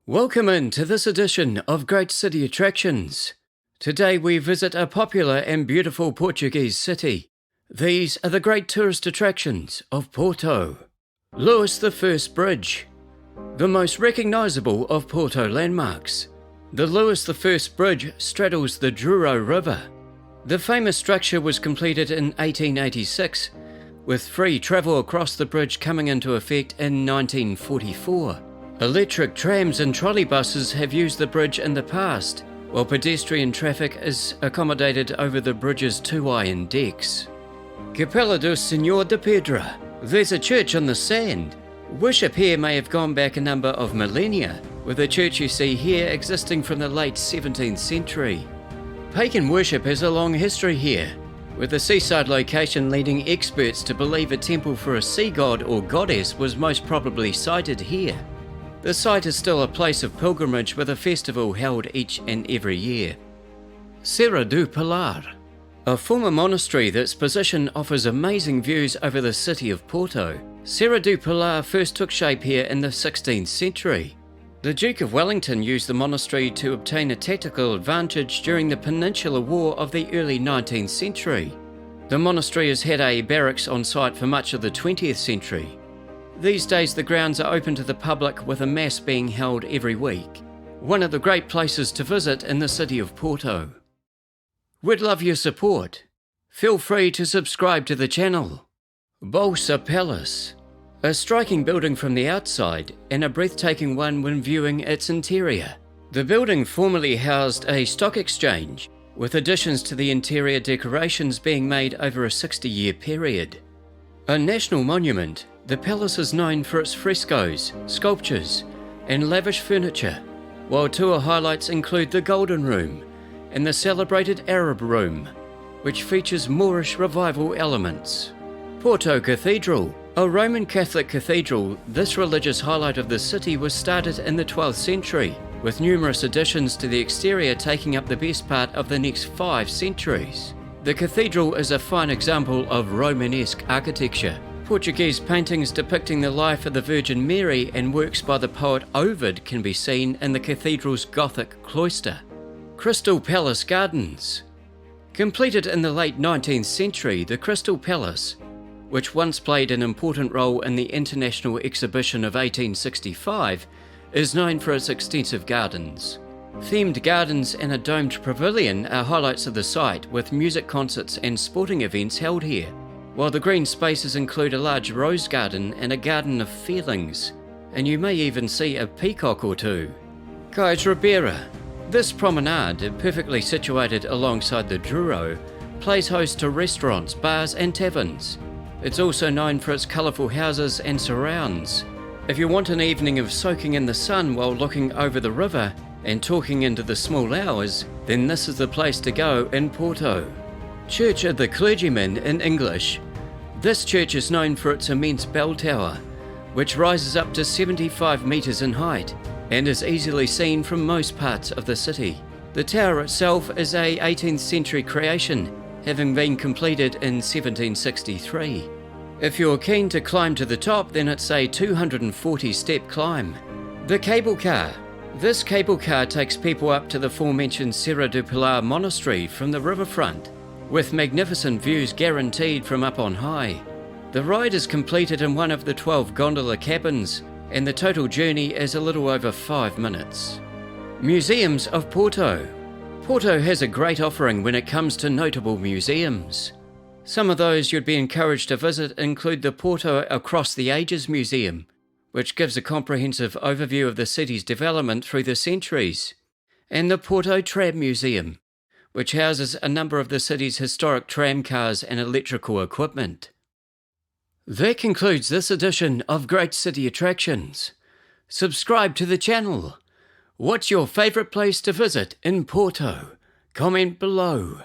Welcome into this edition of Great City Attractions. Today we visit a popular and beautiful Portuguese city. These are the great tourist attractions of Porto. Louis I Bridge, the most recognisable of Porto landmarks. The Louis I Bridge straddles the Douro River. The famous structure was completed in 1886, with free travel across the bridge coming into effect in 1944. Electric trams and trolleybuses have used the bridge in the past, while pedestrian traffic is accommodated over the bridge's two iron decks. Capela do Senhor de Pedra. There's a church on the sand. Worship here may have gone back a number of millennia, with the church you see here existing from the late 17th century. Pagan worship has a long history here, with the seaside location leading experts to believe a temple for a sea god or goddess was most probably sited here. The site is still a place of pilgrimage with a festival held each and every year. Serra do Pilar, a former monastery that's position offers amazing views over the city of Porto. Serra do Pilar first took shape here in the 16th century. The Duke of Wellington used the monastery to obtain a tactical advantage during the Peninsular War of the early 19th century. The monastery has had a barracks on site for much of the 20th century. These days the grounds are open to the public with a mass being held every week. One of the great places to visit in the city of Porto. We'd love your support. Feel free to subscribe to the channel. Bolsa Palace, a striking building from the outside and a breathtaking one when viewing its interior. The building formerly housed a stock exchange, with additions to the interior decorations being made over a 60-year period. A national monument, the palace is known for its frescoes, sculptures, and lavish furniture, while tour highlights include the Golden Room and the celebrated Arab Room, which features Moorish revival elements. Porto Cathedral, a Roman Catholic cathedral, this religious highlight of the city was started in the 12th century, with numerous additions to the exterior taking up the best part of the next 5 centuries. The cathedral is a fine example of Romanesque architecture. Portuguese paintings depicting the life of the Virgin Mary and works by the poet Ovid can be seen in the cathedral's Gothic cloister. Crystal Palace Gardens. Completed in the late 19th century, the Crystal Palace, which once played an important role in the International Exhibition of 1865, is known for its extensive gardens. Themed gardens and a domed pavilion are highlights of the site, with music concerts and sporting events held here, while the green spaces include a large rose garden and a garden of feelings, and you may even see a peacock or two. Guys Ribeira. This promenade, perfectly situated alongside the Duoro, plays host to restaurants, bars and taverns. It's also known for its colourful houses and surrounds. If you want an evening of soaking in the sun while looking over the river and talking into the small hours, then this is the place to go in Porto. Church of the Clergyman in English. This church is known for its immense bell tower, which rises up to 75 metres in height and is easily seen from most parts of the city. The tower itself is a 18th century creation, having been completed in 1763. If you're keen to climb to the top, then it's a 240-step climb. The cable car. This cable car takes people up to the aforementioned Serra do Pilar monastery from the riverfront, with magnificent views guaranteed from up on high. The ride is completed in one of the 12 gondola cabins, and the total journey is a little over 5 minutes. Museums of Porto. Porto has a great offering when it comes to notable museums. Some of those you'd be encouraged to visit include the Porto Across the Ages Museum, which gives a comprehensive overview of the city's development through the centuries, and the Porto Tram Museum, which houses a number of the city's historic tram cars and electrical equipment. That concludes this edition of Great City Attractions. Subscribe to the channel. What's your favourite place to visit in Porto? Comment below.